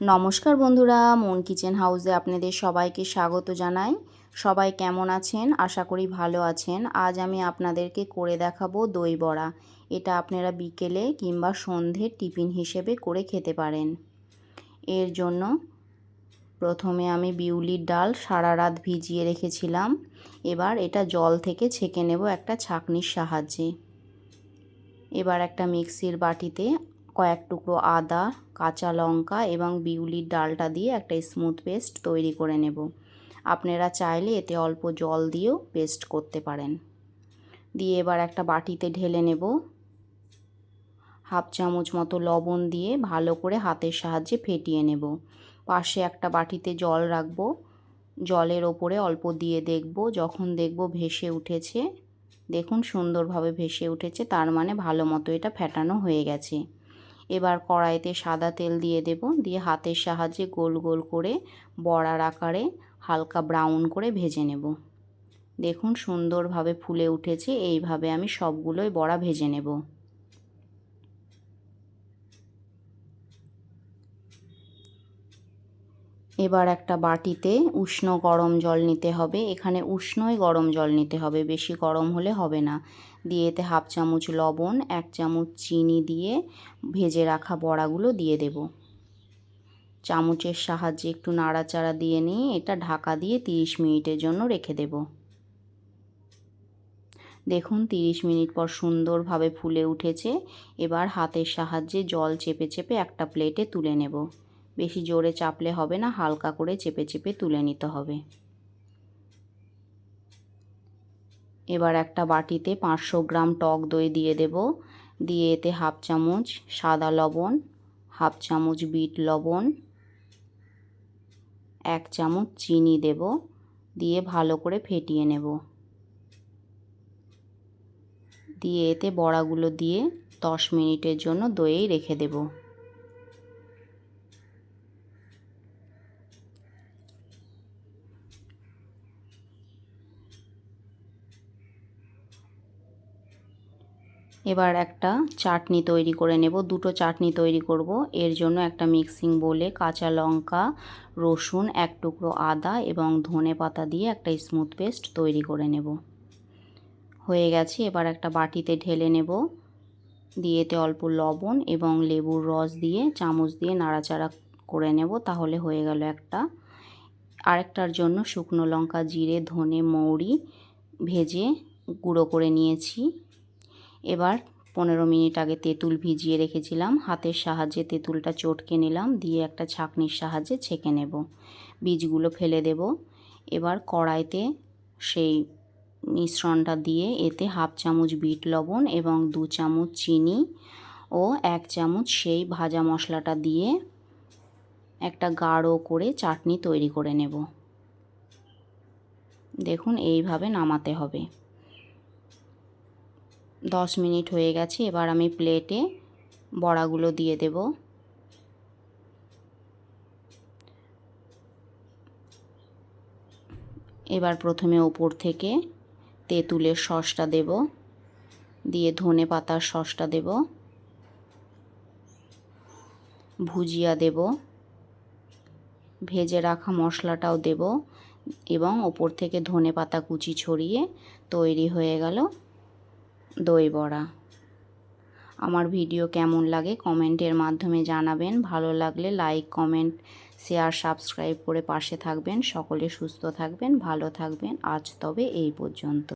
নমস্কার বন্ধুরা, মন কিচেন হাউসে আপনাদের সবাইকে স্বাগত জানাই। সবাই কেমন আছেন? আশা করি ভালো আছেন। আজ আমি আপনাদেরকে করে দেখাবো দই বড়া। এটা আপনারা বিকেলে কিংবা সন্ধ্যের টিফিন হিসেবে করে খেতে পারেন। এর জন্য প্রথমে আমি বিউলির ডাল সারা রাত ভিজিয়ে রেখেছিলাম। এবার এটা জল থেকে ছেঁকে নেব একটা ছাঁকনির সাহায্যে। এবার একটা মিক্সির বাটিতে কয়েক টুকরো আদা, কাঁচা লঙ্কা এবং বিউলির ডালটা দিয়ে একটা স্মুথ পেস্ট তৈরি করে নেব। আপনারা চাইলে এতে অল্প জল দিয়েও পেস্ট করতে পারেন। দিয়ে এবার একটা বাটিতে ঢেলে নেব। হাফ চামচ মতো লবণ দিয়ে ভালো করে হাতের সাহায্যে ফেটিয়ে নেব। পাশে একটা বাটিতে জল রাখবো। জলের ওপরে অল্প দিয়ে দেখব, যখন দেখব ভেসে উঠেছে, দেখুন সুন্দরভাবে ভেসে উঠেছে, তার মানে ভালো মতো এটা ফেটানো হয়ে গেছে। এবার কড়াইতে সাদা তেল দিয়ে দেব, দিয়ে হাতের সাহায্যে গোল গোল করে বড়ার আকারে হালকা ব্রাউন করে ভেজে নেব। দেখুন সুন্দরভাবে ফুলে উঠেছে। এইভাবে আমি সবগুলোই বড়া ভেজে নেব। এবার একটা বাটিতে উষ্ণ গরম জল নিতে হবে। এখানে উষ্ণই গরম জল নিতে হবে, বেশি গরম হলে হবে না। দিয়ে এতে হাফ চামচ লবণ, 1 চামচ চিনি দিয়ে ভেজে রাখা বড়াগুলো দিয়ে দেব। চামচের সাহায্যে একটু নাড়াচাড়া দিয়ে নিয়ে এটা ঢাকা দিয়ে 30 মিনিটের জন্য রেখে দেব। দেখুন 30 মিনিট পর সুন্দরভাবে ফুলে উঠেছে। এবার হাতের সাহায্যে জল চেপে চেপে একটা প্লেটে তুলে নেব। বেশি জোরে চাপলে হবে না, হালকা করে চেপে চেপে তুলে নিতে হবে। এবার একটা বাটিতে 500 গ্রাম টক দই দিয়ে দেব। দিয়ে এতে হাফ চামচ সাদা লবণ, হাফ চামচ বিট লবণ, 1 চামচ চিনি দেব। দিয়ে ভালো করে ফেটিয়ে নেব। দিয়ে এতে বড়াগুলো দিয়ে 10 মিনিটের জন্য দইয়েই রেখে দেব। এবার একটা চাটনি তৈরি করে নেব। দুটো চাটনি তৈরি করব। এর জন্য একটা মিক্সিং বোলে কাঁচা লঙ্কা, রসুন, 1 টুকরো আদা এবং ধনে পাতা দিয়ে একটা স্মুথ পেস্ট তৈরি করে নেব। হয়ে গেছে। এবার একটা বাটিতে ঢেলে নেব। দিয়ে এতে অল্প লবণ এবং লেবুর রস দিয়ে চামচ দিয়ে নাড়াচাড়া করে নেব। তাহলে হয়ে গেল একটা। আরেকটার জন্য শুকনো লঙ্কা, জিরে, ধনে, মৌরি ভেজে গুঁড়ো করে নিয়েছি। এবার 15 মিনিট আগে তেঁতুল ভিজিয়ে রেখেছিলাম। হাতের সাহায্যে তেঁতুলটা চটকে নিলাম, দিয়ে একটা ছাঁকনির সাহায্যে ছেঁকে নেব। বীজগুলো ফেলে দেব। এবার কড়াইতে সেই মিশ্রণটা দিয়ে এতে হাফ চামচ বিট লবণ এবং 2 চামচ চিনি ও 1 চামচ সেই ভাজা মশলাটা দিয়ে একটা গাঢ় করে চাটনি তৈরি করে নেব। দেখুন এইভাবে নামাতে হবে। 10 মিনিট হয়ে গেছে। এবার আমি প্লেটে বড়াগুলো দিয়ে দেব। এবার প্রথমে ওপর থেকে তেঁতুলের সসটা দেব, দিয়ে ধনে পাতার সসটা দেব, ভুজিয়া দেব, ভেজে রাখা মশলাটাও দেব এবং ওপর থেকে ধনে পাতা কুচি ছড়িয়ে তৈরি হয়ে গেল দই বড়া। আমার ভিডিও কেমন লাগে কমেন্টের মাধ্যমে জানাবেন। ভালো লাগলে লাইক, কমেন্ট, শেয়ার, সাবস্ক্রাইব করে পাশে থাকবেন। সকলে সুস্থ থাকবেন, ভালো থাকবেন। আজ তবে এই পর্যন্ত।